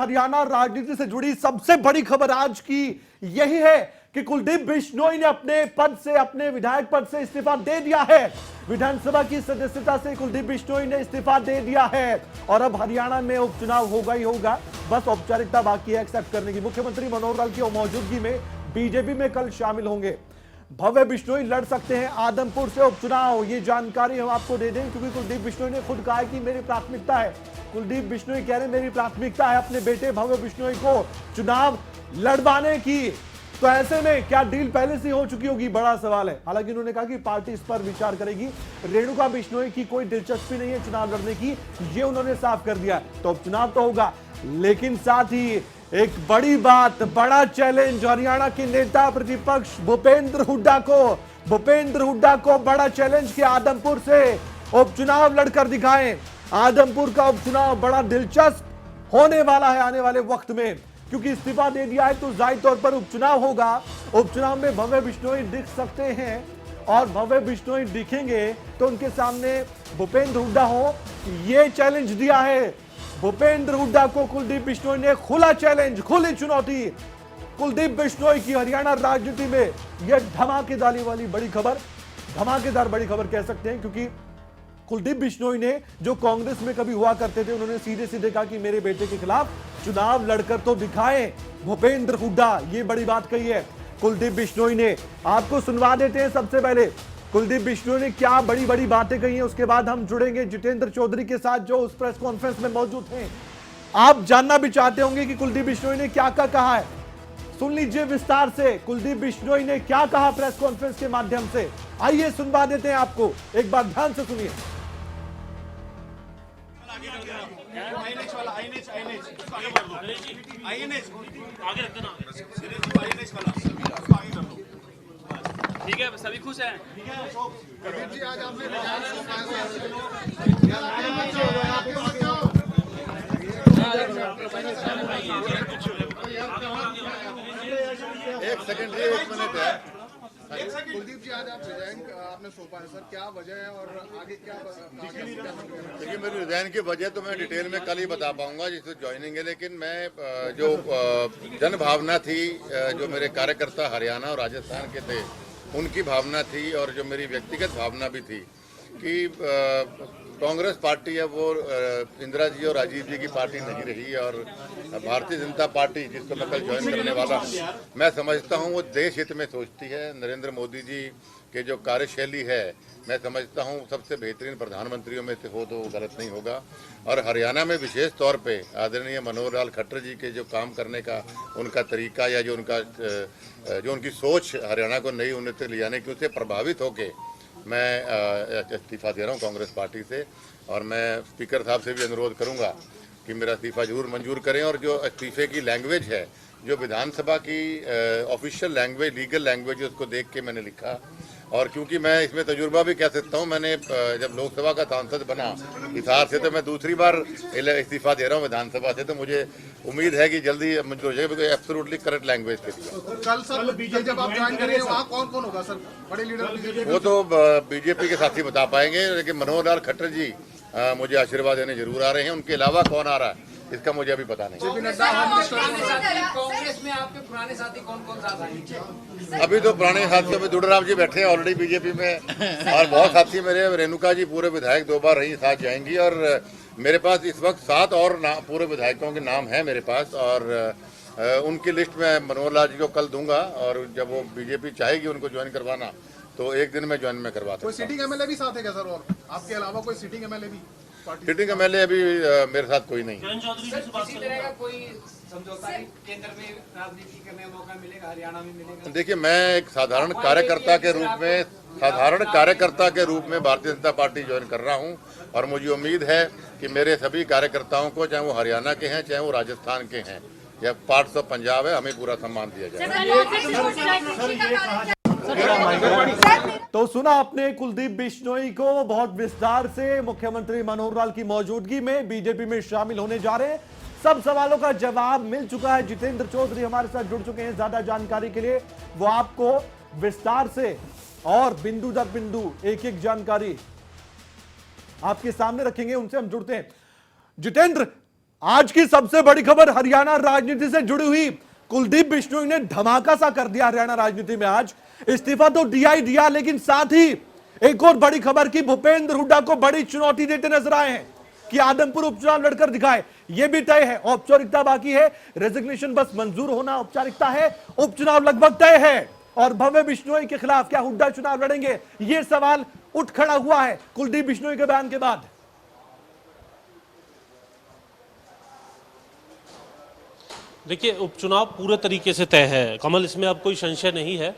हरियाणा राजनीति से जुड़ी सबसे बड़ी खबर आज की यही है कि कुलदीप बिश्नोई ने अपने पद से, अपने विधायक पद से इस्तीफा दे दिया है। विधानसभा की सदस्यता से कुलदीप बिश्नोई ने इस्तीफा दे दिया है और अब हरियाणा में उपचुनाव होगा ही होगा, बस औपचारिकता बाकी है एक्सेप्ट करने की। मुख्यमंत्री मनोहर लाल की मौजूदगी में बीजेपी में कल शामिल होंगे। भव्य बिश्नोई लड़ सकते हैं आदमपुर से उपचुनाव, ये जानकारी हम आपको दे दें क्योंकि कुलदीप बिश्नोई ने खुद कहा कि मेरी प्राथमिकता है। कुलदीप बिश्नोई कह रहे हैं मेरी प्राथमिकता है अपने बेटे भव्य बिश्नोई को चुनाव लड़वाने की। तो ऐसे में क्या डील पहले से हो चुकी होगी, बड़ा सवाल है। हालांकि उन्होंने कहा कि पार्टी इस पर विचार करेगी। रेणुका बिश्नोई की कोई दिलचस्पी नहीं है चुनाव लड़ने की, ये उन्होंने साफ कर दिया। तो उपचुनाव तो होगा, लेकिन साथ ही एक बड़ी बात, बड़ा चैलेंज हरियाणा के नेता प्रतिपक्ष भूपेंद्र हुड्डा को बड़ा चैलेंज कि आदमपुर से उपचुनाव लड़कर दिखाएं। आदमपुर का उपचुनाव बड़ा दिलचस्प होने वाला है आने वाले वक्त में, क्योंकि इस्तीफा दे दिया है तो जाहिर तौर पर उपचुनाव होगा। उपचुनाव में भव्य बिश्नोई दिख सकते हैं और भव्य बिश्नोई दिखेंगे तो उनके सामने भूपेंद्र हुड्डा हो, ये चैलेंज दिया है। भूपेंद्र हुड्डा को कुलदीप बिश्नोई ने खुला चैलेंज, खुली चुनौती। कुलदीप बिश्नोई की हरियाणा राजनीति में यह धमाकेदार वाली बड़ी खबर, धमाकेदार बड़ी खबर कह सकते हैं, क्योंकि कुलदीप बिश्नोई ने जो कांग्रेस में कभी हुआ करते थे, उन्होंने सीधे सीधे कहा कि मेरे बेटे के खिलाफ चुनाव लड़कर तो दिखाएं भूपेंद्र हुड्डा, ये बड़ी बात कही है कुलदीप बिश्नोई ने। आपको सुनवा देते हैं सबसे पहले कुलदीप बिश्नोई ने क्या बड़ी बड़ी बातें कही हैं, उसके बाद हम जुड़ेंगे जितेंद्र चौधरी के साथ जो उस प्रेस कॉन्फ्रेंस में मौजूद हैं। आप जानना भी चाहते होंगे कि कुलदीप बिश्नोई ने क्या कहा है, सुन लीजिए विस्तार से कुलदीप बिश्नोई ने क्या कहा प्रेस कॉन्फ्रेंस के माध्यम से। आइए सुनवा देते हैं आपको, एक बार ध्यान से सुनिए। ठीक है, सभी खुश हैं। जी आज आपने एक सेकंड, एक मिनट है। कुलदीप जी आज आप रिजाइन आपने सौंपा है सर, क्या वजह है और आगे क्या? देखिए मेरी रिजाइन की वजह तो मैं डिटेल में कल ही बता पाऊंगा जिससे ज्वाइनिंग है, लेकिन मैं जो जन भावना थी, जो मेरे कार्यकर्ता हरियाणा और राजस्थान के थे उनकी भावना थी और जो मेरी व्यक्तिगत भावना भी थी कि कांग्रेस पार्टी है वो इंदिरा जी और राजीव जी की पार्टी नहीं रही और भारतीय जनता पार्टी जिसको मैं कल ज्वाइन करने वाला हूँ, मैं समझता हूँ वो देश हित में सोचती है। नरेंद्र मोदी जी के जो कार्यशैली है, मैं समझता हूँ सबसे बेहतरीन प्रधानमंत्रियों में से हो तो गलत नहीं होगा। और हरियाणा में विशेष तौर पे आदरणीय मनोहर लाल खट्टर जी के जो काम करने का उनका तरीका या जो उनकी सोच हरियाणा को नई उन्नति ले जाने की, उससे प्रभावित होकर मैं इस्तीफा दे रहा हूँ कांग्रेस पार्टी से। और मैं स्पीकर साहब से भी अनुरोध करूँगा कि मेरा इस्तीफा जरूर मंजूर करें। और जो इस्तीफे की लैंग्वेज है, जो विधानसभा की ऑफिशियल लैंग्वेज, लीगल लैंग्वेज, उसको देख के मैंने लिखा। और क्योंकि मैं इसमें तजुर्बा भी कह सकता हूँ, मैंने जब लोकसभा का सांसद बना हिसार से, तो मैं दूसरी बार इस्तीफा दे रहा हूँ विधानसभा से, तो मुझे उम्मीद है कि जल्दी मंजूर हो जाएगा। एब्सोल्युटली करेक्ट लैंग्वेज पे कल सर जब आप ज्वाइन करेंगे वहाँ कौन कौन होगा सर, बड़े लीडर? वो तो बीजेपी के साथी बता पाएंगे, लेकिन मनोहर लाल खट्टर जी मुझे आशीर्वाद देने जरूर आ रहे हैं। उनके अलावा कौन आ रहा है इसका मुझे अभी पता नहीं। कांग्रेस में आपके पुराने साथी कौन कौन साथ आएंगे? अभी तो पुराने साथियों में दुडराव जी बैठे हैं ऑलरेडी बीजेपी में, और बहुत साथी मेरे, रेणुका जी पूरे विधायक 2 बार रही, साथ जाएंगी। और मेरे पास इस वक्त 7 और पूरे विधायकों के नाम है मेरे पास, और उनकी लिस्ट में मनोहर लाल जी को कल दूंगा। और जब वो बीजेपी चाहेगी उनको ज्वाइन करवाना तो एक दिन में ज्वाइन में करवा सकता हूं। कोई सिटिंग एमएलए भी साथ है क्या सर, और आपके अलावा कोई सिटिंग एमएलए भी? सिटिंग एमएलए अभी मेरे साथ कोई नहीं। किसी तरह का कोई समझौता केंद्र में राजनीति करने का मौका मिलेगा, हरियाणा में मिलेगा? देखिए मैं एक साधारण कार्यकर्ता के रूप में भारतीय जनता पार्टी ज्वाइन कर रहा हूं, और मुझे उम्मीद है कि मेरे सभी कार्यकर्ताओं को, चाहे वो हरियाणा के हैं चाहे वो राजस्थान के हैं या पार्ट्स ऑफ पंजाब है, हमें पूरा सम्मान दिया जाएगा। तो सुना आपने कुलदीप बिश्नोई को, बहुत विस्तार से मुख्यमंत्री मनोहर लाल की मौजूदगी में बीजेपी में शामिल होने जा रहे हैं। सब सवालों का जवाब मिल चुका है। जितेंद्र चौधरी हमारे साथ जुड़ चुके हैं ज्यादा जानकारी के लिए, वो आपको विस्तार से और बिंदु दर बिंदु एक एक जानकारी आपके सामने रखेंगे। उनसे हम जुड़ते हैं। जितेंद्र, आज की सबसे बड़ी खबर हरियाणा राजनीति से जुड़ी हुई। कुलदीप बिश्नोई ने धमाका सा कर दिया हरियाणा राजनीति में। आज इस्तीफा तो दिया ही दिया, लेकिन साथ ही एक और बड़ी खबर की भूपेंद्र हुड्डा को बड़ी चुनौती देते नजर आए हैं कि आदमपुर उपचुनाव लड़कर दिखाए। यह भी तय है, औपचारिकता बाकी है, रेजिग्नेशन बस मंजूर होना औपचारिकता है, उपचुनाव लगभग तय है। और भव्य बिश्नोई के खिलाफ क्या हुड्डा चुनाव लड़ेंगे, यह सवाल उठ खड़ा हुआ है कुलदीप बिश्नोई के बयान के बाद। देखिए, उपचुनाव पूरे तरीके से तय है कमल, इसमें अब कोई संशय नहीं है।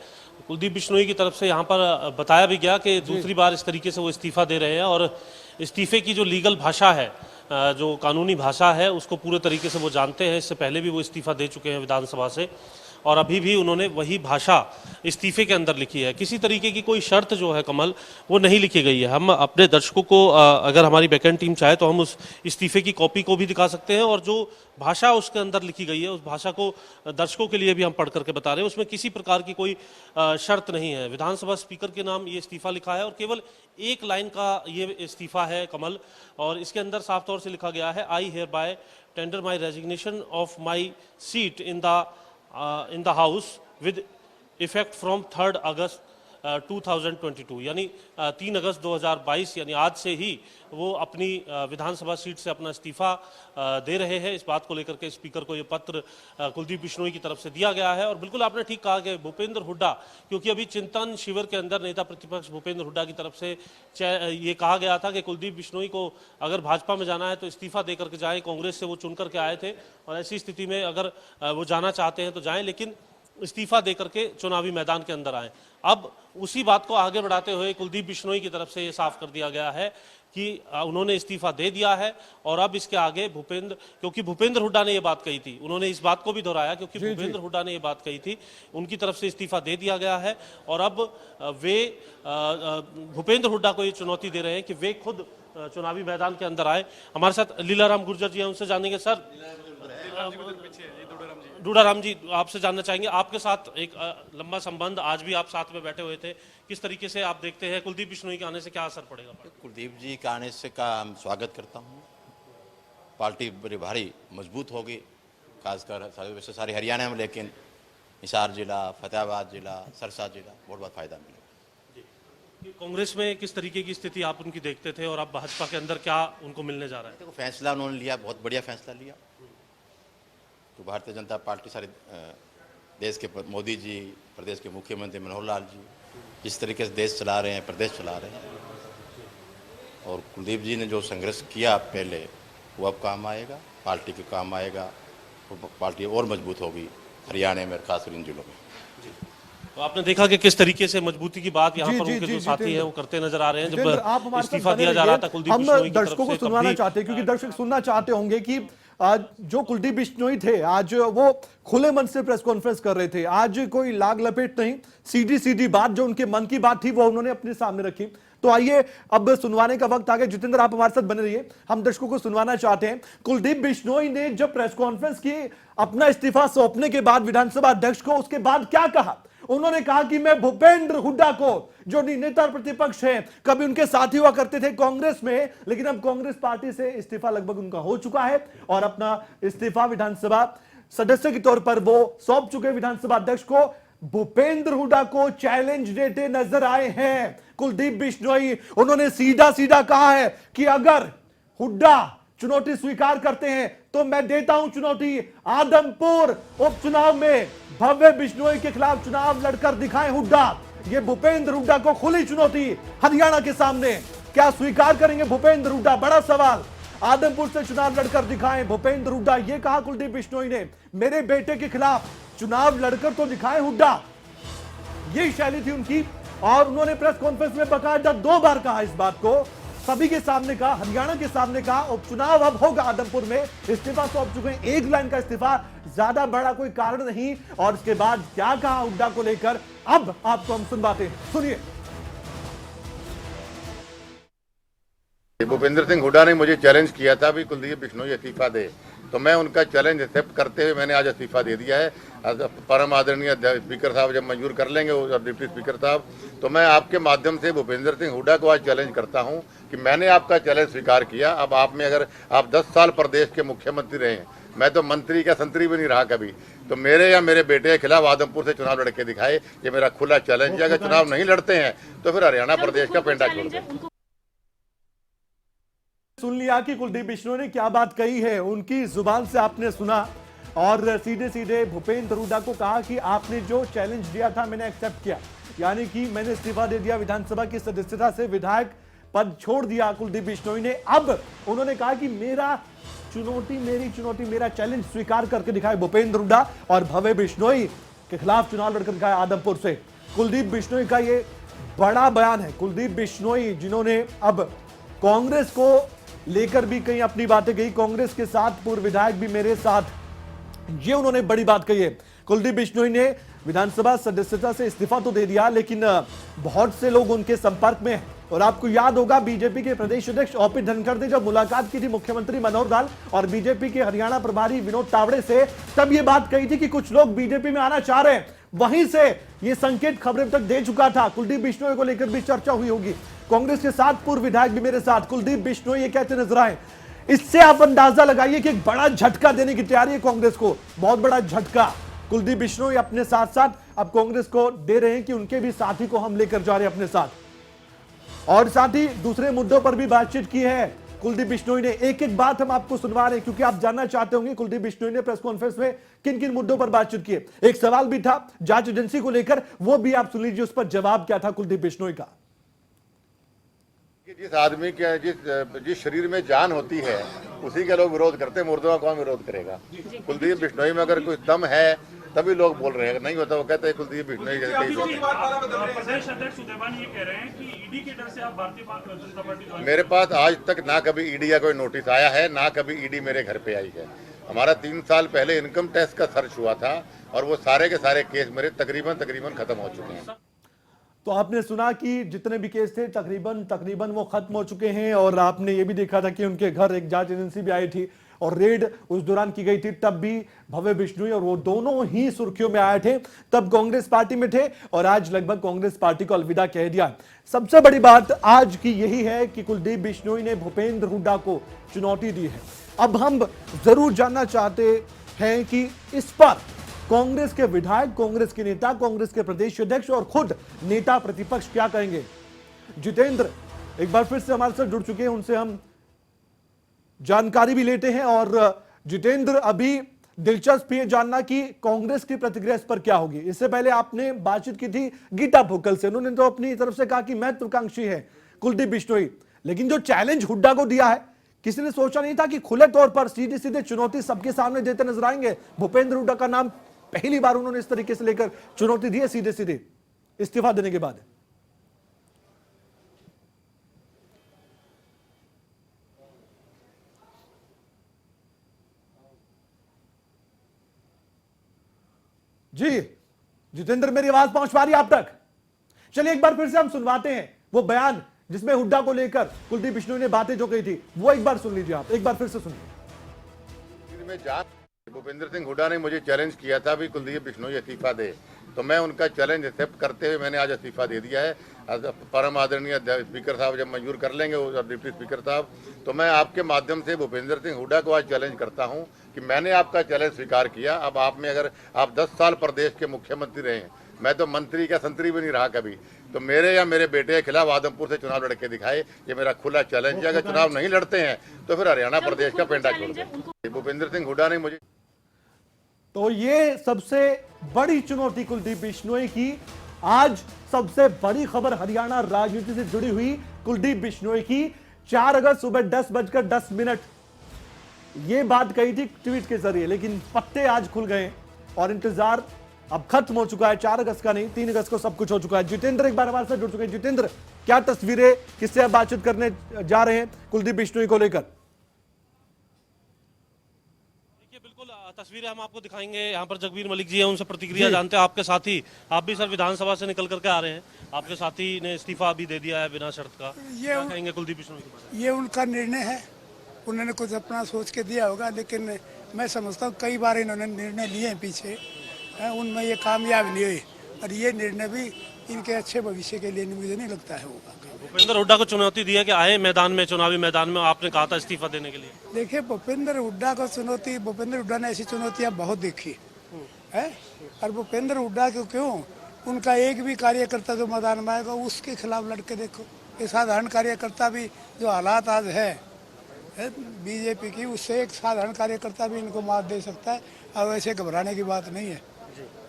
कुलदीप बिश्नोई की तरफ से यहाँ पर बताया भी गया कि दूसरी बार इस तरीके से वो इस्तीफा दे रहे हैं और इस्तीफे की जो लीगल भाषा है, जो कानूनी भाषा है, उसको पूरे तरीके से वो जानते हैं। इससे पहले भी वो इस्तीफा दे चुके हैं विधानसभा से और अभी भी उन्होंने वही भाषा इस्तीफे के अंदर लिखी है। किसी तरीके की कोई शर्त जो है कमल, वो नहीं लिखी गई है। हम अपने दर्शकों को अगर हमारी बैकएंड टीम चाहे तो हम उस इस्तीफे की कॉपी को भी दिखा सकते हैं और जो भाषा उसके अंदर लिखी गई है उस भाषा को दर्शकों के लिए भी हम पढ़ करके बता रहे हैं। उसमें किसी प्रकार की कोई शर्त नहीं है। विधानसभा स्पीकर के नाम ये इस्तीफा लिखा है और केवल एक लाइन का ये इस्तीफा है कमल, और इसके अंदर साफ तौर से लिखा गया है, I hear bye tender my resignation of my seat in the house with effect from 3rd August 2022, यानी 3 अगस्त 2022 यानी आज से ही वो अपनी विधानसभा सीट से अपना इस्तीफा दे रहे हैं। इस बात को लेकर के स्पीकर को ये पत्र कुलदीप बिश्नोई की तरफ से दिया गया है। और बिल्कुल आपने ठीक कहा कि भूपेंद्र हुड्डा, क्योंकि अभी चिंतन शिविर के अंदर नेता प्रतिपक्ष भूपेंद्र हुड्डा की तरफ से ये कहा गया था कि कुलदीप बिश्नोई को अगर भाजपा में जाना है तो इस्तीफा दे करके जाएं। कांग्रेस से वो चुन करके आए थे और ऐसी स्थिति में अगर वो जाना चाहते हैं तो जाएं, लेकिन इस्तीफा देकर के चुनावी मैदान के अंदर आए। अब उसी बात को आगे बढ़ाते हुए कुलदीप बिश्नोई की तरफ से ये साफ कर दिया गया है कि उन्होंने इस्तीफा दे दिया है और अब इसके आगे क्योंकि भूपेंद्र हुड्डा ने ये बात कही थी, उन्होंने इस बात को भी दोहराया क्योंकि भूपेंद्र हुड्डा ने ये बात कही थी, उनकी तरफ से इस्तीफा दे दिया गया है। और अब वे भूपेंद्र हुड्डा को ये चुनौती दे रहे हैं कि वे खुद चुनावी मैदान के अंदर आए। हमारे साथ लीलाराम गुर्जर जी हैं, उनसे जानेंगे। सर, डूडाराम जी, आपसे जानना चाहेंगे, आपके साथ एक लंबा संबंध, आज भी आप साथ में बैठे हुए थे, किस तरीके से आप देखते हैं कुलदीप बिश्नोई के आने से क्या असर पड़ेगा? कुलदीप जी के आने से का हम स्वागत करता हूँ। पार्टी बड़ी भारी मजबूत होगी, खासकर वैसे सारे हरियाणा में, लेकिन हिसार जिला, फतेहाबाद जिला, सरसा जिला बहुत फायदा मिलेगा। कांग्रेस में किस तरीके की स्थिति आप उनकी देखते थे और अब भाजपा के अंदर क्या उनको मिलने जा रहा है? देखो, फैसला उन्होंने लिया, बहुत बढ़िया फैसला लिया। तो भारतीय जनता पार्टी सारे देश के मोदी जी, प्रदेश के मुख्यमंत्री मनोहर लाल जी जिस तरीके से देश चला रहे हैं, प्रदेश चला रहे हैं, और कुलदीप जी ने जो संघर्ष किया पहले, वो अब काम आएगा, पार्टी के काम आएगा, तो पार्टी और मजबूत होगी हरियाणा में, खासकर इन जिलों में। तो आपने देखा कि किस तरीके से मजबूती की बात यहाँ पर उनके जो साथी हैं वो करते नजर आ रहे हैं। जब इस्तीफा दिया जा रहा था कुलदीप बिश्नोई की तरफ से, हम दर्शकों को सुनवाना चाहते हैं क्योंकि दर्शक सुनना चाहते होंगे कि आज जो कुलदीप बिश्नोई थे, आज वो खुले मन से प्रेस कॉन्फ्रेंस कर रहे थे। आज कोई लाग लपेट नहीं, सीधी सीधी बात, जो उनके मन की बात थी वो उन्होंने अपने सामने रखी। तो आइए अब सुनवाने का वक्त आ गया। जितेंद्र, आप हमारे साथ बने रहिए, हम दर्शकों को सुनवाना चाहते हैं। कुलदीप बिश्नोई ने जब प्रेस कॉन्फ्रेंस की अपना इस्तीफा सौंपने के बाद विधानसभा अध्यक्ष को, उसके बाद क्या कहा? उन्होंने कहा कि मैं भूपेंद्र हुड्डा को, जो नेता प्रतिपक्ष हैं, कभी उनके साथी हुआ करते थे कांग्रेस में, लेकिन अब कांग्रेस पार्टी से इस्तीफा लगभग उनका हो चुका है और अपना इस्तीफा विधानसभा सदस्य के तौर पर वो सौंप चुके विधानसभा अध्यक्ष को। भूपेंद्र हुड्डा को चैलेंज देते नजर आए हैं कुलदीप बिश्नोई। उन्होंने सीधा सीधा कहा है कि अगर हुड्डा चुनौती स्वीकार करते हैं तो मैं देता हूं चुनौती, आदमपुर उपचुनाव में भव्य बिश्नोई के खिलाफ चुनाव लड़कर दिखाएं हुड्डा। ये भूपेंद्र हुड्डा को खुली चुनौती हरियाणा के सामने। क्या स्वीकार करेंगे भूपेंद्र हुड्डा? बड़ा सवाल। आदमपुर से चुनाव लड़कर दिखाएं भूपेंद्र हुड्डा, ये कहा कुलदीप बिश्नोई ने। मेरे बेटे के खिलाफ चुनाव लड़कर तो दिखाएं हुड्डा, ये शैली थी उनकी। और उन्होंने प्रेस कॉन्फ्रेंस में बकायदा 2 बार कहा इस बात को, सभी के सामने कहा, हरियाणा के सामने कहा, उपचुनाव अब होगा आदमपुर में। इस्तीफा सौंप चुके हैं, एक लाइन का इस्तीफा, ज्यादा बड़ा कोई कारण नहीं। और इसके बाद क्या कहा हुड्डा को लेकर, अब आपको हम सुनवाते हैं, सुनिए। भूपेंद्र सिंह हुड्डा ने मुझे चैलेंज किया था भी कुलदीप बिश्नोई इस्तीफा दे, तो मैं उनका चैलेंज एक्सेप्ट करते हुए मैंने आज इस्तीफा दे दिया है। परम आदरणीय स्पीकर साहब जब मंजूर कर लेंगे और डिप्टी स्पीकर साहब, तो मैं आपके माध्यम से भूपेंद्र सिंह हुड्डा को आज चैलेंज करता हूं कि मैंने आपका चैलेंज स्वीकार किया। अब आप में अगर आप 10 साल प्रदेश के मुख्यमंत्री रहे, मैं तो मंत्री का संतरी भी नहीं रहा कभी, तो मेरे या मेरे बेटे के खिलाफ आदमपुर से चुनाव लड़के दिखाए, ये मेरा खुला चैलेंज है। अगर चुनाव नहीं लड़ते हैं तो फिर हरियाणा प्रदेश का पेंडा छोड़ दें। सुन लिया कि कुलदीप बिश्नोई ने क्या बात कही है, उनकी जुबान से आपने सुना और सीधे सीधे भूपेंद्र हुड्डा को कहा कि आपने जो चैलेंज दिया था मैंने एक्सेप्ट किया, यानी कि मैंने इस्तीफा दे दिया, विधानसभा की सदस्यता से विधायक पद छोड़ दिया कुलदीप बिश्नोई ने। अब उन्होंने कहा कि मेरी चुनौती, मेरा चैलेंज स्वीकार करके दिखाए भूपेंद्र हुड्डा और भव्य बिश्नोई के खिलाफ चुनाव लड़कर दिखाया आदमपुर से। कुलदीप बिश्नोई का ये बड़ा बयान है। कुलदीप बिश्नोई जिन्होंने अब कांग्रेस को लेकर भी कहीं अपनी बातें कही, कांग्रेस के साथ पूर्व विधायक भी मेरे साथ, ये उन्होंने बड़ी बात कही है। कुलदीप बिश्नोई ने विधानसभा सदस्यता से इस्तीफा तो दे दिया, लेकिन बहुत से लोग उनके संपर्क में हैं। और आपको याद होगा बीजेपी के प्रदेश अध्यक्ष ओपी धनखड़ ने जब मुलाकात की थी मुख्यमंत्री मनोहर लाल और बीजेपी के हरियाणा प्रभारी विनोद तावड़े से, तब ये बात कही थी कि कुछ लोग बीजेपी में आना चाह रहे हैं। वहीं से ये संकेत खबरें तक दे चुका था। कुलदीप बिश्नोई को लेकर भी चर्चा हुई होगी। कांग्रेस के साथ पूर्व विधायक भी मेरे साथ, कुलदीप बिश्नोई ये कहते नजर आए। इससे आप अंदाजा लगाइए कि एक बड़ा झटका देने की तैयारी है कांग्रेस को, बहुत बड़ा झटका कुलदीप बिश्नोई अपने साथ साथ अब कांग्रेस को दे रहे हैं कि उनके भी साथी को हम लेकर जा रहे हैं अपने साथ। और साथ ही दूसरे मुद्दों पर भी बातचीत की है कुलदीप बिश्नोई ने। एक एक बात हम आपको सुनवा रहे हैं क्योंकि आप जानना चाहते होंगे कुलदीप बिश्नोई ने प्रेस कॉन्फ्रेंस में किन किन मुद्दों पर बातचीत की है। एक सवाल भी था जांच एजेंसी को लेकर, वो भी आप सुन लीजिए, उस पर जवाब क्या था कुलदीप बिश्नोई का। जिस आदमी के जिस शरीर में जान होती है उसी के लोग विरोध करते हैं, मुर्दों का कौन विरोध करेगा। कुलदीप बिश्नोई में अगर कोई दम है तभी लोग बोल रहे हैं, नहीं होता वो कहते हैं कुलदीप बिश्नोई प्रदेश अध्यक्ष उदयवान ये कह रहे हैं कि ईडी के डर से आप भारतीय जनता पार्टी। मेरे पास आज तक ना कभी ईडी का कोई नोटिस आया है, ना कभी ईडी मेरे घर पे आई है। हमारा 3 साल पहले इनकम टैक्स का सर्च हुआ था और वो सारे के सारे केस मेरे तकरीबन खत्म हो चुके हैं। तो आपने सुना कि जितने भी केस थे तकरीबन वो खत्म हो चुके हैं। और आपने ये भी देखा था कि उनके घर एक जांच एजेंसी भी आई थी और रेड उस दौरान की गई थी, तब भी भव्य बिश्नोई और वो दोनों ही सुर्खियों में आए थे, तब कांग्रेस पार्टी में थे और आज लगभग कांग्रेस पार्टी को अलविदा कह दिया। सबसे बड़ी बात आज की यही है कि कुलदीप बिश्नोई ने भूपेंद्र हुड्डा को चुनौती दी है। अब हम जरूर जानना चाहते हैं कि इस पर कांग्रेस के विधायक, कांग्रेस के नेता, कांग्रेस के प्रदेश अध्यक्ष और खुद नेता प्रतिपक्ष क्या कहेंगे। जितेंद्र एक बार फिर से हमारे साथ जुड़ चुके हैं, उनसे हम जानकारी भी लेते हैं। और जितेंद्र, अभी दिलचस्प ये जानना कि कांग्रेस की प्रतिक्रिया इस पर क्या होगी। इससे पहले आपने बातचीत की थी गीता भोकल से, उन्होंने तो अपनी तरफ से कहा कि महत्वाकांक्षी है कुलदीप बिश्नोई, लेकिन जो चैलेंज हुड्डा को दिया है, किसी ने सोचा नहीं था कि खुले तौर पर सीधे सीधे चुनौती सबके सामने देते नजर आएंगे। भूपेंद्र हुड्डा का नाम पहली बार उन्होंने इस तरीके से लेकर चुनौती दी है सीधे सीधे इस्तीफा देने के बाद। जी जितेंद्र, मेरी आवाज पहुंच पा रही है आप तक? चलिए एक बार फिर से हम सुनवाते हैं वो बयान जिसमें हुड्डा को लेकर कुलदीप बिश्नोई ने बातें जो कही थी, वो एक बार सुन लीजिए आप, एक बार फिर से सुनिए। भूपेंद्र सिंह हुड्डा ने मुझे चैलेंज किया था भी कुलदीप बिश्नोई इस्तीफा दे, तो मैं उनका चैलेंज एक्सेप्ट करते हुए मैंने आज इस्तीफा दे दिया है। परम आदरणीय स्पीकर साहब जब मंजूर कर लेंगे और डिप्टी स्पीकर साहब, तो मैं आपके माध्यम से भूपेंद्र सिंह हुड्डा को आज चैलेंज करता हूं कि मैंने आपका चैलेंज स्वीकार किया। अब आप में अगर आप 10 साल प्रदेश के मुख्यमंत्री रहे, मैं तो मंत्री का संतरी भी नहीं रहा कभी, तो मेरे या मेरे बेटे के खिलाफ आदमपुर से चुनाव लड़के दिखाए, ये मेरा खुला चैलेंज है। अगर चुनाव नहीं लड़ते हैं तो फिर हरियाणा प्रदेश का पेंडा छोड़ दें। भूपेंद्र सिंह हुड्डा ने मुझे, तो ये सबसे बड़ी चुनौती कुलदीप बिश्नोई की। आज सबसे बड़ी खबर हरियाणा राजनीति से जुड़ी हुई कुलदीप बिश्नोई की। 4 अगस्त सुबह 10:10 ये बात कही थी ट्वीट के जरिए, लेकिन पत्ते आज खुल गए और इंतजार अब खत्म हो चुका है। 4 अगस्त का नहीं, 3 अगस्त को सब कुछ हो चुका है। जितेंद्र एक बार हमारे साथ जुड़ चुके हैं। जितेंद्र, क्या तस्वीरें, किससे आप बातचीत करने जा रहे हैं कुलदीप बिश्नोई को लेकर? बिल्कुल तस्वीरें हम आपको दिखाएंगे। यहाँ पर जगबीर मलिक जी हैं, उनसे प्रतिक्रिया जानते हैं। आपके साथी, आप भी सर विधानसभा से निकल करके आ रहे हैं, आपके साथी ने इस्तीफा भी दे दिया है बिना शर्त का, क्या कहेंगे कुलदीप बिश्नोई के बारे में? ये उनका निर्णय है, उन्होंने कुछ अपना सोच के दिया होगा, लेकिन मैं समझता हूँ कई बार इन्होंने निर्णय लिए हैं पीछे, उनमें ये कामयाब नहीं हुए, और ये निर्णय भी इनके अच्छे भविष्य के लिए मुझे नहीं लगता है होगा। भूपेंद्र हुड्डा को चुनौती दी है कि आए मैदान में, चुनावी मैदान में, आपने कहा था इस्तीफा देने के लिए। देखिए भूपेंद्र हुड्डा को चुनौती, भूपेंद्र हुड्डा ने ऐसी चुनौतियाँ बहुत देखी है, और भूपेंद्र हुड्डा को क्यों, उनका एक भी कार्यकर्ता जो मैदान में आएगा उसके खिलाफ लड़के देखो। एक साधारण कार्यकर्ता भी जो हालात आज है बीजेपी की, उससे एक साधारण कार्यकर्ता भी इनको मात दे सकता है, और वैसे घबराने की बात नहीं है।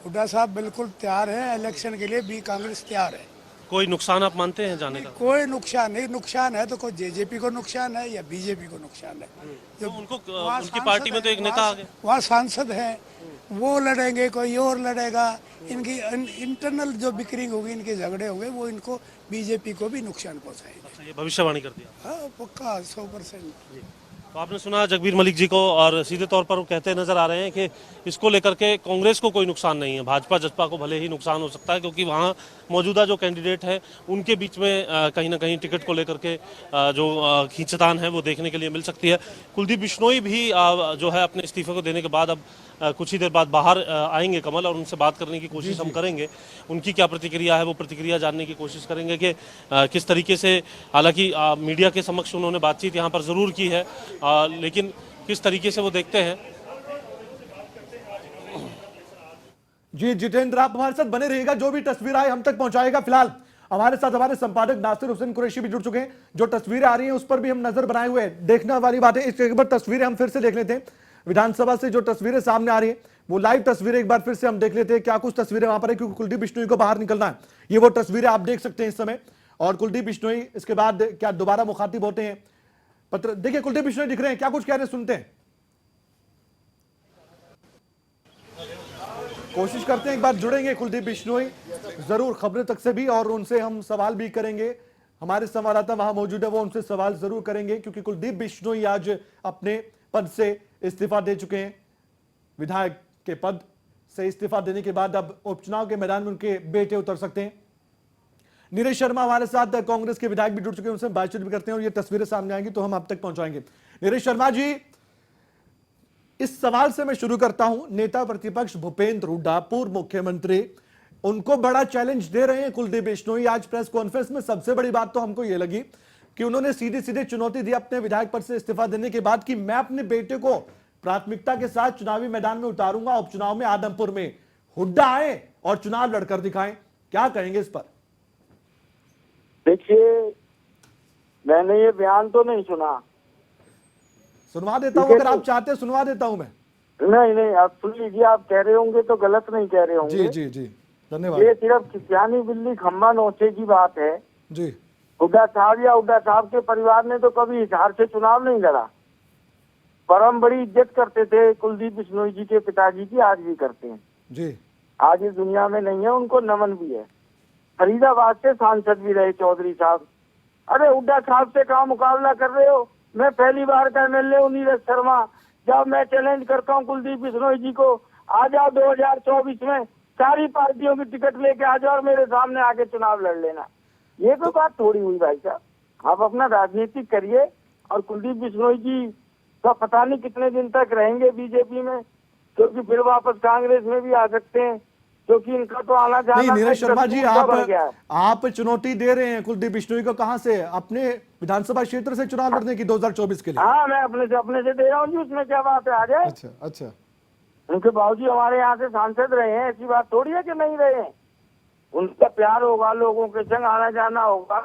हुड्डा साहब बिल्कुल तैयार हैं इलेक्शन के लिए भी, कांग्रेस तैयार है। कोई नुकसान आप मानते हैं जाने का? कोई नुकसान नहीं, नुकसान है तो कोई जेजेपी को नुकसान है या बीजेपी को नुकसान है। तो उनको उनकी पार्टी में तो एक नेता आ गए, वहाँ सांसद हैं, वो लड़ेंगे, कोई और लड़ेगा, इनकी इंटरनल जो बिक्रिंग होगी, इनके झगड़े होंगे, वो इनको बीजेपी को भी नुकसान पहुँचाएंगे। अच्छा, ये भविष्यवाणी कर दिया। हाँ पक्का 100%। तो आपने सुना जगबीर मलिक जी को, और सीधे तौर पर वो कहते नजर आ रहे हैं कि इसको लेकर के कांग्रेस को कोई नुकसान नहीं है, भाजपा जसपा को भले ही नुकसान हो सकता है, क्योंकि वहाँ मौजूदा जो कैंडिडेट है उनके बीच में कहीं ना कहीं टिकट को लेकर के जो खींचतान है वो देखने के लिए मिल सकती है। कुलदीप बिश्नोई भी जो है अपने इस्तीफे को देने के बाद अब कुछ ही देर बाद बाहर आएंगे कमल, और उनसे बात करने की कोशिश हम करेंगे। उनकी क्या प्रतिक्रिया है वो प्रतिक्रिया जानने की कोशिश करेंगे कि किस तरीके से, हालांकि मीडिया के समक्ष उन्होंने बातचीत यहाँ पर ज़रूर की है, लेकिन किस तरीके से वो देखते हैं। जी जितेंद्र, आप हमारे साथ बने रहिएगा, जो भी तस्वीर आए हम तक पहुंचाएगा। फिलहाल हमारे साथ हमारे संपादक नासिर हुसैन कुरैशी भी जुड़ चुके हैं, जो तस्वीरें आ रही हैं उस पर भी हम नजर बनाए हुए हैं। देखने वाली बात है, एक बार तस्वीरें हम फिर से देख लेते हैं। विधानसभा से जो तस्वीरें सामने आ रही है वो लाइव तस्वीरें एक बार फिर से हम देख लेते हैं, क्या कुछ तस्वीरें वहां पर है, क्योंकि कुलदीप बिश्नोई को बाहर निकलना है। ये वो तस्वीरें आप देख सकते हैं इस समय, और कुलदीप बिश्नोई इसके बाद क्या दोबारा मुखातिब होते हैं। पत्र देखिए, कुलदीप बिश्नोई दिख रहे हैं, क्या कुछ कह रहे हैं सुनते हैं, कोशिश करते हैं एक बार जुड़ेंगे कुलदीप बिश्नोई जरूर खबरें तक से भी, और उनसे हम सवाल भी करेंगे। हमारे संवाददाता वहां मौजूद है, वो उनसे सवाल जरूर करेंगे, क्योंकि कुलदीप बिश्नोई आज अपने पद से इस्तीफा दे चुके हैं। विधायक के पद से इस्तीफा देने के बाद अब उपचुनाव के मैदान में उनके बेटे उतर सकते हैं। नीरज शर्मा हमारे साथ कांग्रेस के विधायक भी जुड़ चुके हैं, उनसे बातचीत भी करते हैं, और ये तस्वीरें सामने आएंगी तो हम आप तक पहुंचाएंगे। नीरज शर्मा जी, इस सवाल से मैं शुरू करता हूं। नेता प्रतिपक्ष भूपेंद्र हुड्डा, पूर्व मुख्यमंत्री, उनको बड़ा चैलेंज दे रहे हैं कुलदीप बिश्नोई। आज प्रेस कॉन्फ्रेंस में सबसे बड़ी बात तो हमको यह लगी कि उन्होंने सीधे सीधे चुनौती दी अपने विधायक पद से इस्तीफा देने के बाद कि मैं अपने बेटे को प्राथमिकता के साथ चुनावी मैदान में उतारूंगा, उपचुनाव में आदमपुर में हुड्डा आए और चुनाव लड़कर दिखाएं। क्या कहेंगे इस पर? देखिए, मैंने ये बयान तो नहीं सुना, सुनवा देता हूं अगर आप चाहते हैं, सुनवा देता हूं मैं। नहीं आप सुन लीजिए, आप कह रहे होंगे तो गलत नहीं कह रहे होंगे। जी धन्यवाद। ये सिर्फ किसानी बिल्ली खम्बा नोचे की बात है जी। हुड्डा साहब या हुड्डा साहब के परिवार ने तो कभी हिसार से चुनाव नहीं लड़ा, पर हम बड़ी इज्जत करते थे कुलदीप बिश्नोई जी के पिताजी की, आज भी करते हैं जी। आज इस दुनिया में नहीं है, उनको नमन भी है। फरीदाबाद से सांसद भी रहे चौधरी साहब। अरे हुड्डा साहब से कहाँ मुकाबला कर रहे हो? मैं पहली बार का एमएलए हूँ नीरज शर्मा, जब मैं चैलेंज करता हूँ कुलदीप बिश्नोई जी को, आ जाओ 2024 में सारी पार्टियों की टिकट लेके आ जाओ और मेरे सामने आके चुनाव लड़ लेना। ये तो बात थोड़ी हुई भाई साहब। आप अपना राजनीतिक करिए, और कुलदीप बिश्नोई जी का पता नहीं कितने दिन तक रहेंगे बीजेपी में, क्योंकि फिर वापस कांग्रेस में भी आ सकते हैं, क्योंकि इनका तो आना जाना। नहीं नीरज शर्मा जी, आप चुनौती दे रहे हैं कुलदीप बिश्नोई को, कहां से? अपने विधानसभा क्षेत्र से चुनाव लड़ने की 2024 के लिए? हाँ, मैं अपने से दे रहा हूँ जी, उसमें क्या बात है, आ जाए। अच्छा। उनके बाबूजी हमारे यहाँ से सांसद रहे हैं, ऐसी बात थोड़ी है कि नहीं रहे हैं। उनका प्यार होगा, लोगों के संग आना जाना होगा,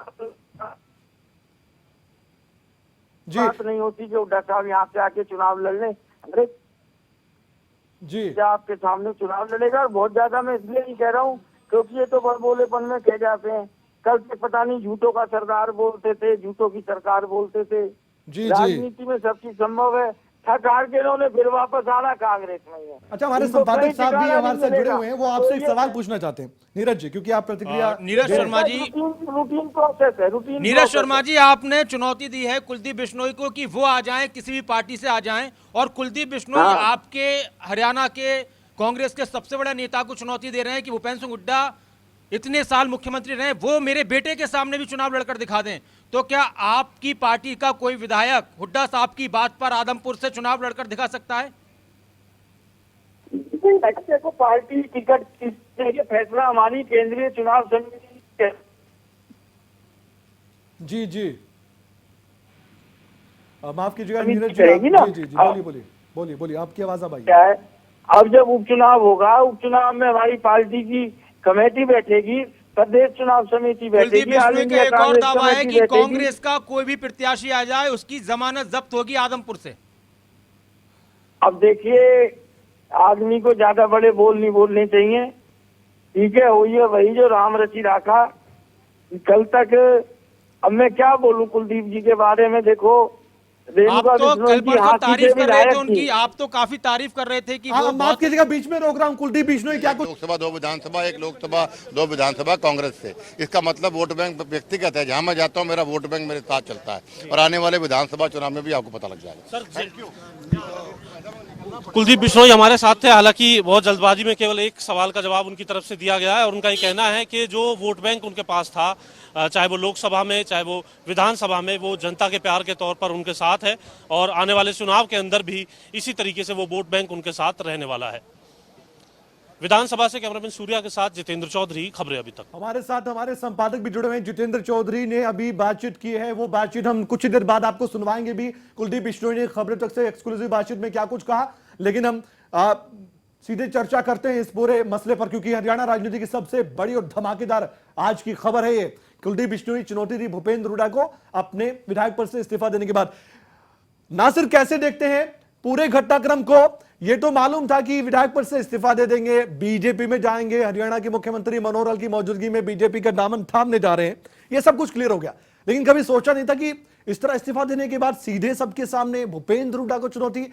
बात नहीं होती कि हुड्डा साहब यहाँ से आके चुनाव लड़ लें। अरे जी, आपके सामने चुनाव लड़ेगा, और बहुत ज्यादा मैं इसलिए नहीं कह रहा हूँ क्योंकि ये तो बड़बोलेपन में कह जाते हैं। कल से पता नहीं झूठों का सरदार बोलते थे, झूठों की सरकार बोलते थे। राजनीति में सब चीज संभव है। थक हार के इन्होंने फिर वापस आना कांग्रेस में है। अच्छा, हमारे संपादक साहब भी हमारे साथ जुड़े हुए हैं, वो आपसे एक सवाल पूछना चाहते हैं नीरज जी, क्योंकि आप प्रतिक्रिया। नीरज शर्मा जी, रूटीन प्रोसेस है, रूटीन। नीरज शर्मा जी, आपने चुनौती दी है कुलदीप बिश्नोई को कि वो आ जाएं, किसी भी पार्टी से आ जाएं, और कुलदीप बिश्नोई आपके हरियाणा के कांग्रेस के सबसे बड़े नेता को चुनौती दे रहे हैं कि भूपेंद्र सिंह हुड्डा इतने साल मुख्यमंत्री रहे, वो मेरे बेटे के सामने भी चुनाव लड़कर दिखा दें। तो क्या आपकी पार्टी का कोई विधायक हुड्डा साहब की बात पर आदमपुर से चुनाव लड़कर दिखा सकता है? देखो पार्टी टिकट ये फैसला हमारी केंद्रीय चुनाव समिति है। जी जी माफ कीजिएगा समिति नीरज जी करेगी ना? जी जी बोलिए बोलिए बोलिए बोलिए आपकी आवाज अब आई। क्या है, अब जब उपचुनाव होगा, उपचुनाव में हमारी पार्टी की कमेटी बैठेगी, प्रदेश चुनाव समिति कुलदीप बैठेगी, ऑल बिश्नोई का इंडिया एक और कांग्रेस दावा है कमेटी कि बैठेगी। कांग्रेस का कोई भी प्रत्याशी आ जाए उसकी जमानत जब्त होगी आदमपुर से। अब देखिए, आदमी को ज्यादा बड़े बोल नहीं बोलने चाहिए, ठीक है। वही जो राम रची राखा कल तक। अब मैं क्या बोलूं कुलदीप जी के बारे में। देखो आप रेणुका तो बिश्नोई कल जी परसों हाथी तारीफ से कर भी रहे थे लायक उनकी, थी। आप तो काफी तारीफ कर रहे थे कि हाँ वो माफ बहुत कीजिएगा बीच में रोक रहा हूँ। कुलदीप बिश्नोई क्या कुछ लोकसभा 2 विधानसभा, 1 लोकसभा 2 विधानसभा कांग्रेस से। इसका मतलब वोट बैंक व्यक्तिगत है, जहां मैं जाता हूं मेरा वोट बैंक मेरे साथ चलता है और आने वाले विधानसभा चुनाव में भी आपको पता लग जाएगा। कुलदीप बिश्नोई हमारे साथ थे। हालांकि बहुत जल्दबाजी में केवल एक सवाल का जवाब उनकी तरफ से दिया गया है और उनका ये कहना है कि जो वोट बैंक उनके पास था, चाहे वो लोकसभा में चाहे वो विधानसभा में, वो जनता के प्यार के तौर पर उनके साथ है और आने वाले चुनाव के अंदर भी इसी तरीके से वो वोट बैंक उनके साथ रहने वाला है। विधानसभा से कैमरामैन सूर्या के साथ जितेंद्र चौधरी, खबरें अभी तक। हमारे साथ हमारे संपादक भी जुड़े हुए हैं। जितेंद्र चौधरी ने अभी बातचीत की है, वो बातचीत हम कुछ ही देर बाद आपको सुनवाएंगे भी। कुलदीप बिश्नोई ने खबरें तक से एक्सक्लूसिव बातचीत में क्या कुछ कहा, लेकिन हम सीधे चर्चा करते हैं इस पूरे मसले पर, क्योंकि हरियाणा राजनीति की सबसे बड़ी और धमाकेदार आज की खबर है ये। कुलदीप बिश्नोई चुनौती दी भूपेंद्र हुड्डा को अपने विधायक पद से इस्तीफा देने के बाद। नासिर, कैसे देखते हैं पूरे घटनाक्रम को? ये तो मालूम था कि विधायक पद से इस्तीफा दे देंगे, बीजेपी में जाएंगे, हरियाणा के मुख्यमंत्री मनोहर लाल की मौजूदगी में बीजेपी का दामन थामने जा रहे हैं, ये सब कुछ क्लियर हो गया। लेकिन कभी सोचा नहीं था कि इस तरह इस्तीफा देने के बाद सीधे सबके सामने भूपेंद्र हुड्डा को चुनौती।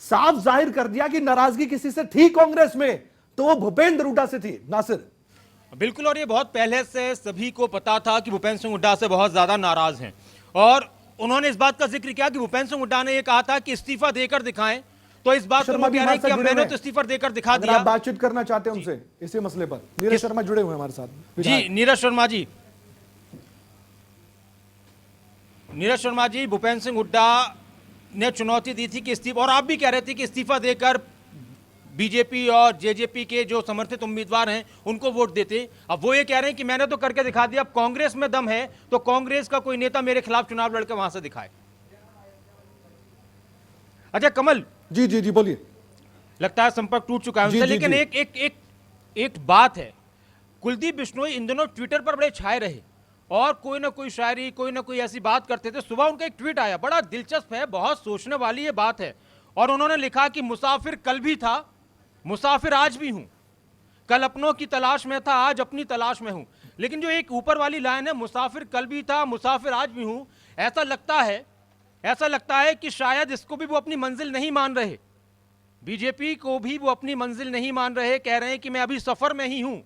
साफ जाहिर कर दिया कि नाराजगी किसी से थी कांग्रेस में तो वो भूपेंद्र हुड्डा से थी। नासिर, बिल्कुल, और ये बहुत पहले से सभी को पता था कि भूपेंद्र सिंह हुड्डा से बहुत ज्यादा नाराज हैं और उन्होंने इस बात का जिक्र किया कि भूपेंद्र सिंह हुड्डा ने ये कहा था कि इस्तीफा देकर दिखाएं, तो इस बात को शर्मा वो भी कह रहे हैं कि हमारे साथ मैंने जुड़े तो इस्तीफा देकर दिखा अगर दिया। आप बातचीत करना चाहते हैं उनसे इसी मसले पर, नीरज शर्मा जुड़े हुए हैं हमारे साथ। जी नीरज शर्मा जी, भूपेंद्र सिंह हुड्डा ने चुनौती दी थी कि इस्तीफा, और आप भी कह रहे थे कि इस्तीफा देकर बीजेपी और जेजेपी के जो समर्थित उम्मीदवार हैं उनको वोट देते। अब वो ये कह रहे हैं कि मैंने तो करके दिखा दिया, अब कांग्रेस में दम है तो कांग्रेस का कोई नेता मेरे खिलाफ चुनाव लड़कर वहां से दिखाए। अच्छा कमल जी जी जी बोलिए। लगता है संपर्क टूट चुका है उनसे, लेकिन एक बात है, कुलदीप बिश्नोई इन दिनों ट्विटर पर बड़े छाए रहे और कोई ना कोई शायरी, कोई ना कोई ऐसी बात करते थे। सुबह उनका एक ट्वीट आया, बड़ा दिलचस्प है, बहुत सोचने वाली ये बात है, और उन्होंने लिखा कि मुसाफिर कल भी था, मुसाफिर आज भी हूं, कल अपनों की तलाश में था, आज अपनी तलाश में हूं। लेकिन जो एक ऊपर वाली लाइन है, मुसाफिर कल भी था, मुसाफिर आज भी हूं, ऐसा लगता है कि शायद इसको भी वो अपनी मंजिल नहीं मान रहे, बीजेपी को भी वो अपनी मंजिल नहीं मान रहे। कह रहे हैं कि मैं अभी सफर में ही हूं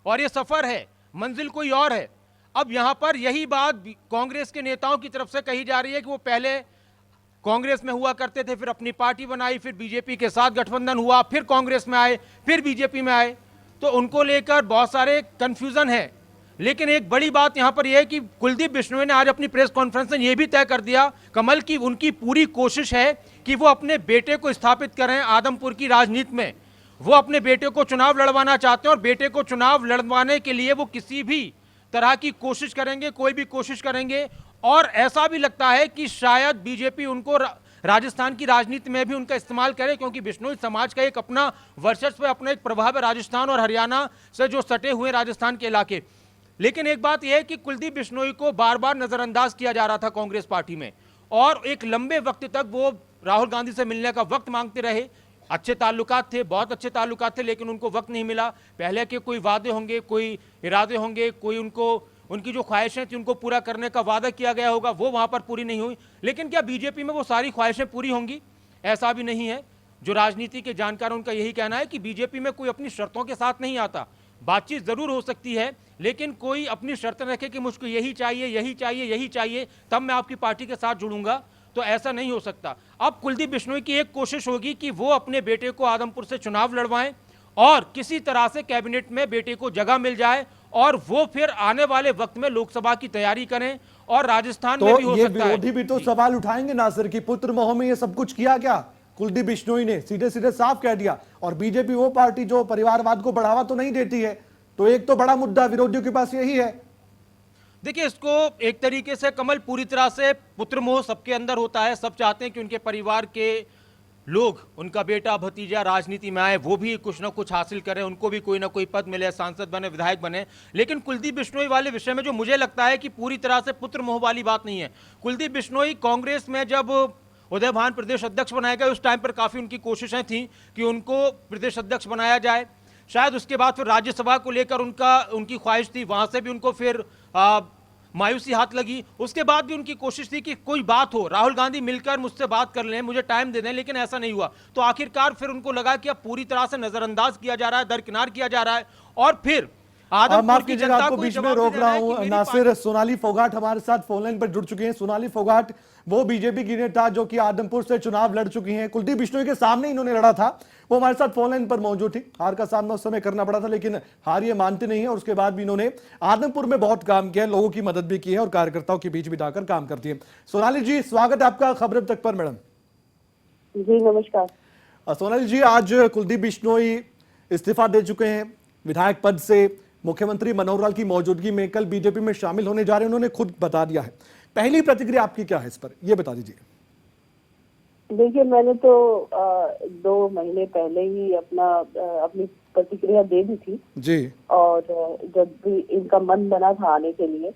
और ये सफर है, मंजिल कोई और है। अब यहां पर यही बात कांग्रेस के नेताओं की तरफ से कही जा रही है कि वो पहले कांग्रेस में हुआ करते थे, फिर अपनी पार्टी बनाई, फिर बीजेपी के साथ गठबंधन हुआ, फिर कांग्रेस में आए, फिर बीजेपी में आए, तो उनको लेकर बहुत सारे कंफ्यूजन है। लेकिन एक बड़ी बात यहां पर यह है कि कुलदीप बिश्नोई ने आज अपनी प्रेस कॉन्फ्रेंस में यह भी तय कर दिया कमल की उनकी पूरी कोशिश है कि वो अपने बेटे को स्थापित करें आदमपुर की राजनीति में। वो अपने बेटे को चुनाव लड़वाना चाहते हैं और बेटे को चुनाव लड़वाने के लिए वो किसी भी तरह की कोशिश करेंगे, कोई भी कोशिश करेंगे। और ऐसा भी लगता है कि शायद बीजेपी उनको राजस्थान की राजनीति में भी उनका इस्तेमाल करे, क्योंकि बिश्नोई समाज का एक अपना वर्चस्व, अपना एक प्रभाव है राजस्थान और हरियाणा से जो सटे हुए राजस्थान के इलाके। लेकिन एक बात यह है कि कुलदीप बिश्नोई को बार बार नजरअंदाज किया जा रहा था कांग्रेस पार्टी में, और एक लंबे वक्त तक वो राहुल गांधी से मिलने का वक्त मांगते रहे। अच्छे ताल्लुकात थे, बहुत अच्छे ताल्लुकात थे, लेकिन उनको वक्त नहीं मिला। पहले के कोई वादे होंगे, कोई इरादे होंगे, कोई उनकी जो ख्वाहिशें थी उनको पूरा करने का वादा किया गया होगा, वो वहां पर पूरी नहीं हुई। लेकिन क्या बीजेपी में वो सारी ख्वाहिशें पूरी होंगी? ऐसा भी नहीं है। जो राजनीति के जानकार उनका यही कहना है कि बीजेपी में कोई अपनी शर्तों के साथ नहीं आता। बातचीत जरूर हो सकती है, लेकिन कोई अपनी शर्तें रखे कि मुझको यही चाहिए, यही चाहिए, यही चाहिए, तब मैं आपकी पार्टी के साथ जुड़ूंगा, तो ऐसा नहीं हो सकता। अब कुलदीप बिश्नोई की एक कोशिश होगी कि वो अपने बेटे को आदमपुर से चुनाव लड़वाएं और किसी तरह से कैबिनेट में बेटे को जगह मिल जाए और वो फिर आने वाले वक्त में लोकसभा की तैयारी करें और राजस्थान में भी हो सकता है। विरोधी भी तो सवाल उठाएंगे नासिर की पुत्र मोह में ये सब कुछ किया क्या? कुलदीप बिश्नोई ने सीधे सीधे साफ कह दिया। और बीजेपी वो पार्टी जो परिवारवाद को बढ़ावा तो नहीं देती है, तो एक तो बड़ा मुद्दा विरोधियों के पास यही है। देखिए, इसको एक तरीके से कमल पूरी तरह से पुत्र मोह सबके अंदर होता है। सब चाहते हैं कि उनके परिवार के लोग, उनका बेटा भतीजा राजनीति में आए, वो भी कुछ ना कुछ हासिल करें, उनको भी कोई ना कोई पद मिले, सांसद बने, विधायक बने। लेकिन कुलदीप बिश्नोई वाले विषय में जो मुझे लगता है कि पूरी तरह से पुत्र मोह वाली बात नहीं है। कुलदीप बिश्नोई कांग्रेस में जब उदय भान प्रदेश अध्यक्ष बनाए गए, उस टाइम पर काफी उनकी कोशिशें थी कि उनको प्रदेश अध्यक्ष बनाया जाए। शायद उसके बाद फिर राज्यसभा को लेकर उनकी ख्वाहिश थी, वहां से भी उनको फिर मायूसी हाथ लगी। उसके बाद भी उनकी कोशिश थी कि कोई बात हो, राहुल गांधी मिलकर मुझसे बात कर लें, मुझे टाइम दे दें, लेकिन ऐसा नहीं हुआ। तो आखिरकार फिर उनको लगा कि अब पूरी तरह से नजरअंदाज किया जा रहा है, दरकिनार किया जा रहा है। और फिर माफ कीजिएगा, आपको बीच में रोक रहा हूं। नासिर, सोनाली फोगाट हमारे साथ फोनलाइन पर जुड़ चुकी हैं। सोनाली फोगाट वो बीजेपी की नेता जो कि आदमपुर से चुनाव लड़ चुकी हैं, कुलदीप बिश्नोई के सामने इन्होंने लड़ा था, वो हमारे साथ फोनलाइन पर मौजूद थी। हार का सामना उस समय करना पड़ा था, लेकिन हार ये मानते नहीं है। और उसके बाद भी इन्होंने आदमपुर में बहुत काम किया है, लोगों की मदद भी की है और कार्यकर्ताओं के बीच बिठाकर काम करती है। सोनाली जी, स्वागत है आपका खबर अब तक पर। मैडम जी नमस्कार। सोनाली जी, आज कुलदीप बिश्नोई इस्तीफा दे चुके हैं विधायक पद से। मुख्यमंत्री मनोहर लाल की मौजूदगी में कल बीजेपी में शामिल होने जा रहे हैं, उन्होंने खुद बता दिया है। पहली प्रतिक्रिया आपकी क्या है इस पर, ये बता दीजिए। देखिए, मैंने तो 2 महीने पहले ही अपनी प्रतिक्रिया दे दी थी जी। और जब भी इनका मन बना था आने के लिए,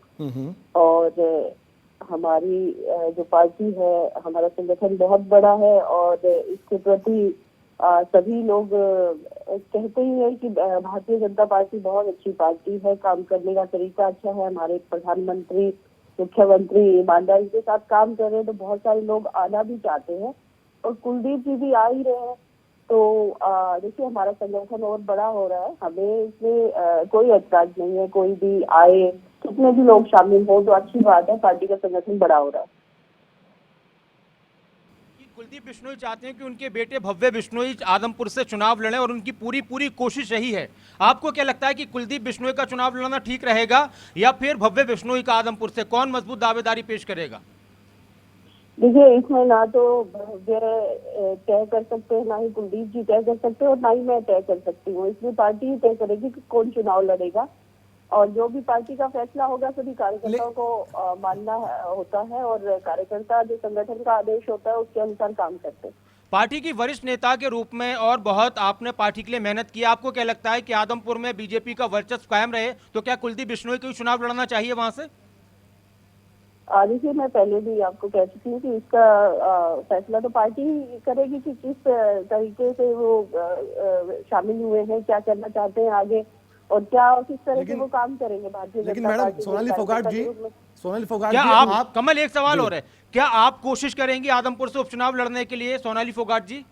और हमारी जो पार्टी है, हमारा संगठन बहुत बड़ा है और इसके प्रति सभी लोग कहते ही हैं कि भारतीय जनता पार्टी बहुत अच्छी पार्टी है, काम करने का तरीका अच्छा है, हमारे प्रधानमंत्री मुख्यमंत्री ईमानदारी के साथ काम कर रहे हैं, तो बहुत सारे लोग आना भी चाहते हैं और कुलदीप जी भी आ ही रहे हैं। तो देखिए, हमारा संगठन और बड़ा हो रहा है, हमें इसमें कोई ऐतराज नहीं है। कोई भी आए, कितने भी लोग शामिल हो तो अच्छी बात है, पार्टी का संगठन बड़ा हो रहा है। कुलदीप बिश्नोई चाहते हैं कि उनके बेटे भव्य बिश्नोई आदमपुर से चुनाव लड़ें और उनकी पूरी कोशिश यही है। आपको क्या लगता है कि कुलदीप बिश्नोई का चुनाव लड़ना ठीक रहेगा या फिर भव्य बिश्नोई का आदमपुर से? कौन मजबूत दावेदारी पेश करेगा? देखिए, इसमें ना तो भव्य तय कर सकते हैं, ना ही कुलदीप जी तय कर सकते हैं और ना ही मैं तय कर सकती हूँ। इसमें पार्टी ही तय करेगी कि कौन चुनाव लड़ेगा और जो भी पार्टी का फैसला होगा सभी कार्यकर्ताओं को मानना होता है और कार्यकर्ता जो संगठन का आदेश होता है उसके अनुसार काम करते हैं। पार्टी की वरिष्ठ नेता के रूप में और बहुत आपने पार्टी के लिए मेहनत की, आपको क्या लगता है कि आदमपुर में बीजेपी का वर्चस्व कायम रहे तो क्या कुलदीप बिश्नोई को चुनाव लड़ना चाहिए वहां से? देखिए, मैं पहले भी आपको कह चुकी हूँ कि इसका फैसला तो पार्टी ही करेगी कि किस तरीके से वो शामिल हुए हैं, क्या करना चाहते हैं आगे और क्या किस तरह से वो काम करेंगे भारतीय जनता पार्टी। लेकिन मैडम सोनाली फोगाट जी, क्या आप कमल एक सवाल हो रहा है, क्या आप कोशिश करेंगी आदमपुर से उपचुनाव लड़ने के लिए सोनाली फोगाट जी?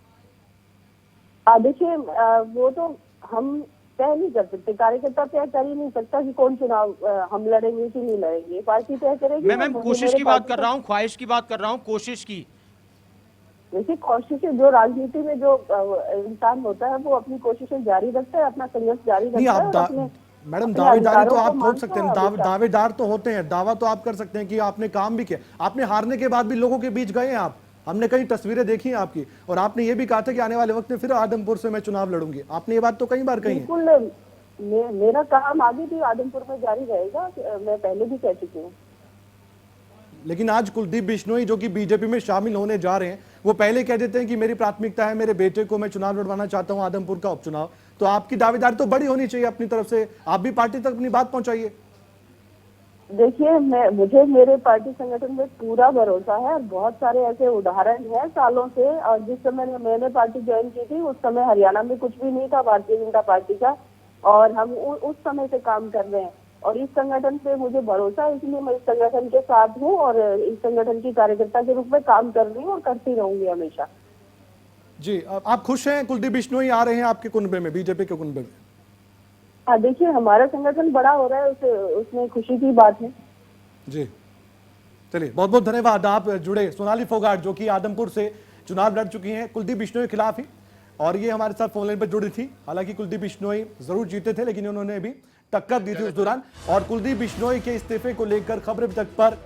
देखिए, वो तो हम तय नहीं कर सकते, कार्यकर्ता तय कर ही नहीं सकता कि कौन चुनाव हम लड़ेंगे कि नहीं लड़ेंगे, पार्टी तय करेगी। मैं कोशिश की बात कर रहा हूँ, ख्वाहिश की बात कर रहा हूँ, कोशिश की। देखिए, कोशिशें जो राजनीति में जो इंसान होता है वो अपनी कोशिशें जारी रखता है, अपना संघर्ष जारी रखता है। मैडम, दावेदारी तो आप ठोक सकते हैं, दावेदार तो होते हैं, दावा तो आप कर सकते हैं कि आपने काम भी किया। आपने हारने के बाद भी लोगों के बीच गए हैं आप, हमने कई तस्वीरें देखी हैं आपकी, और आपने ये भी कहा था कि आने वाले वक्त में फिर आदमपुर से मैं चुनाव लड़ूंगी। आपने ये बात तो कई बार कही है। बिल्कुल, मेरा काम आगे भी आदमपुर में जारी रहेगा, मैं पहले भी कह चुकी हूँ। लेकिन आज कुलदीप बिश्नोई जो कि बीजेपी में शामिल होने जा रहे हैं, वो पहले कह देते हैं कि मेरी प्राथमिकता है मेरे बेटे को, मैं चुनाव लड़वाना चाहता हूं आदमपुर का उपचुनाव। तो आपकी दावेदारी तो बड़ी होनी चाहिए अपनी तरफ से, आप भी पार्टी तक अपनी बात पहुंचाइए। देखिए, मुझे मेरे पार्टी संगठन में पूरा भरोसा है और बहुत सारे ऐसे उदाहरण हैं सालों से। और जिस समय मैंने पार्टी ज्वाइन की थी उस समय हरियाणा में कुछ भी नहीं था भारतीय जनता पार्टी का, और हम उस समय से काम कर रहे हैं और इस संगठन पे मुझे भरोसा है, इसलिए मैं इस संगठन के साथ हूँ और इस संगठन की कार्यकर्ता के रूप में काम कर रही हूँ और करती रहूंगी हमेशा। जी, आप खुश हैं कुलदीप बिश्नोई आ रहे हैं आपके कुनबे में, बीजेपी के कुनबे में? हाँ, देखिए, हमारा संगठन बड़ा हो रहा है, उसमें खुशी की बात है। जी, चलिए, बहुत बहुत धन्यवाद आप जुड़े। सोनाली फोगाट जो कि आदमपुर से चुनाव लड़ चुकी हैं कुलदीप बिश्नोई के खिलाफ ही, और ये हमारे साथ फोन लाइन पर जुड़ी थी। हालांकि कुलदीप बिश्नोई जरूर जीते थे, लेकिन उन्होंने भी टक्कर दी थी उस दौरान। और कुलदीप बिश्नोई के इस्तीफे को लेकर खबर अभी तक पर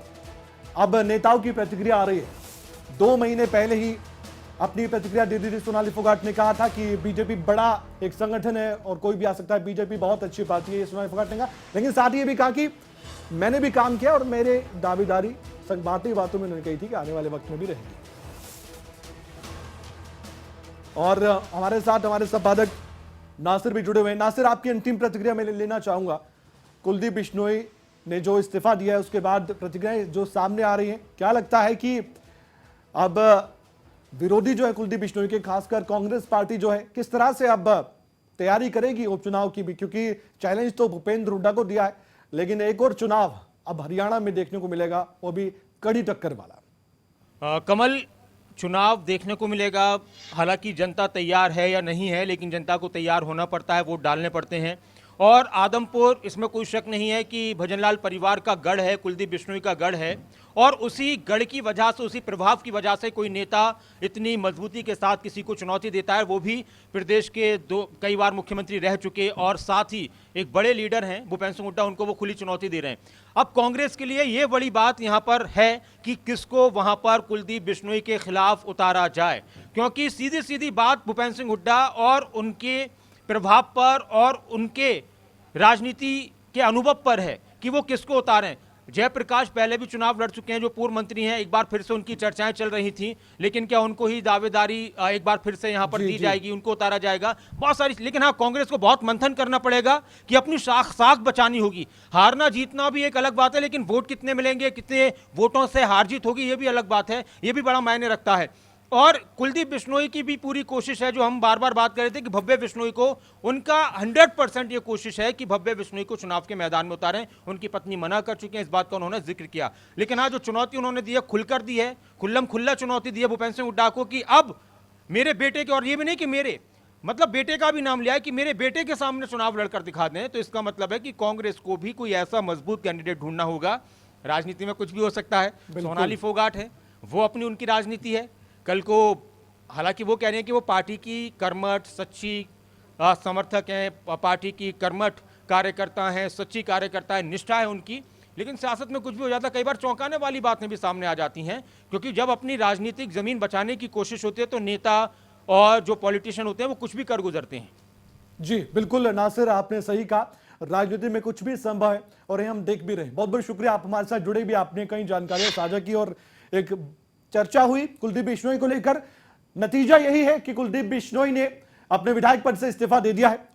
अब नेताओं की प्रतिक्रिया आ रही है। 2 महीने पहले ही अपनी प्रतिक्रिया दे दी थी। सोनाली फोगाट ने कहा था कि बीजेपी बड़ा एक संगठन है और कोई भी आ सकता है, बीजेपी बहुत अच्छी पार्टी है, सोनाली फोगाट ने कहा। लेकिन साथ ही ये भी कहा कि मैंने भी काम किया और मेरे दावेदारी बातों में उन्होंने कही थी कि आने वाले वक्त में भी रहेगी। और हमारे साथ हमारे संपादक नासिर भी जुड़े हुए हैं। नासिर, आपकी अंतिम प्रतिक्रिया मैं लेना चाहूंगा। कुलदीप बिश्नोई ने जो इस्तीफा दिया है उसके बाद प्रतिक्रियाएं जो सामने आ रही हैं, क्या लगता है कि अब विरोधी जो है कुलदीप बिश्नोई के, खासकर कांग्रेस पार्टी जो है, किस तरह से अब तैयारी करेगी उपचुनाव की भी? क्योंकि चैलेंज तो भूपेंद्र हुड्डा को दिया है, लेकिन एक और चुनाव अब हरियाणा में देखने को मिलेगा, वो भी कड़ी टक्कर वाला। कमल, चुनाव देखने को मिलेगा। हालांकि जनता तैयार है या नहीं है, लेकिन जनता को तैयार होना पड़ता है, वोट डालने पड़ते हैं। और आदमपुर, इसमें कोई शक नहीं है कि भजनलाल परिवार का गढ़ है, कुलदीप बिश्नोई का गढ़ है। और उसी गढ़ की वजह से, उसी प्रभाव की वजह से कोई नेता इतनी मजबूती के साथ किसी को चुनौती देता है, वो भी प्रदेश के कई बार मुख्यमंत्री रह चुके और साथ ही एक बड़े लीडर हैं भूपेंद्र सिंह हुड्डा, उनको वो खुली चुनौती दे रहे हैं। अब कांग्रेस के लिए ये बड़ी बात यहाँ पर है कि किसको वहाँ पर कुलदीप बिश्नोई के खिलाफ उतारा जाए, क्योंकि सीधी सीधी बात भूपेंद्र सिंह हुड्डा और उनके प्रभाव पर और उनके राजनीति के अनुभव पर है कि वो किसको उतारें। जयप्रकाश पहले भी चुनाव लड़ चुके हैं, जो पूर्व मंत्री हैं, एक बार फिर से उनकी चर्चाएं चल रही थी, लेकिन क्या उनको ही दावेदारी एक बार फिर से यहां पर दी जाएगी, उनको उतारा जाएगा, बहुत सारी। लेकिन हाँ, कांग्रेस को बहुत मंथन करना पड़ेगा कि अपनी साख बचानी होगी। हारना जीतना भी एक अलग बात है, लेकिन वोट कितने मिलेंगे, कितने वोटों से हार जीत होगी, ये भी अलग बात है, ये भी बड़ा मायने रखता है। और कुलदीप बिश्नोई की भी पूरी कोशिश है, जो हम बार बार बात कर रहे थे कि भव्य बिश्नोई को, उनका 100% ये कोशिश है कि भव्य बिश्नोई को चुनाव के मैदान में उतारें। उनकी पत्नी मना कर चुकी हैं, इस बात का उन्होंने जिक्र किया। लेकिन हाँ, जो चुनौती उन्होंने दी है, खुलकर दी है, खुल्लम खुल्ला चुनौती दी है भूपेंद्र सिंह हुड्डा को कि अब मेरे बेटे के, और ये भी नहीं कि मेरे, मतलब बेटे का भी नाम लिया है कि मेरे बेटे के सामने चुनाव लड़कर दिखा दें। तो इसका मतलब है कि कांग्रेस को भी कोई ऐसा मजबूत कैंडिडेट ढूंढना होगा। राजनीति में कुछ भी हो सकता है। सोनाली फोगाट है, वो अपनी उनकी राजनीति है। कल को हालांकि वो कह रहे हैं कि वो पार्टी की कर्मठ सच्ची समर्थक हैं, पार्टी की कर्मठ कार्यकर्ता हैं, सच्ची कार्यकर्ता है, निष्ठा है उनकी। लेकिन सियासत में कुछ भी हो जाता है, कई बार चौंकाने वाली बातें भी सामने आ जाती हैं, क्योंकि जब अपनी राजनीतिक जमीन बचाने की कोशिश होती है तो नेता और जो पॉलिटिशियन होते हैं वो कुछ भी कर गुजरते हैं। जी बिल्कुल नासिर, आपने सही कहा, राजनीति में कुछ भी संभव है और ये हम देख भी रहे हैं। बहुत बहुत शुक्रिया, आप हमारे साथ जुड़े भी, आपने कई जानकारियां साझा की और एक चर्चा हुई कुलदीप बिश्नोई को लेकर। नतीजा यही है कि कुलदीप बिश्नोई ने अपने विधायक पद से इस्तीफा दे दिया है।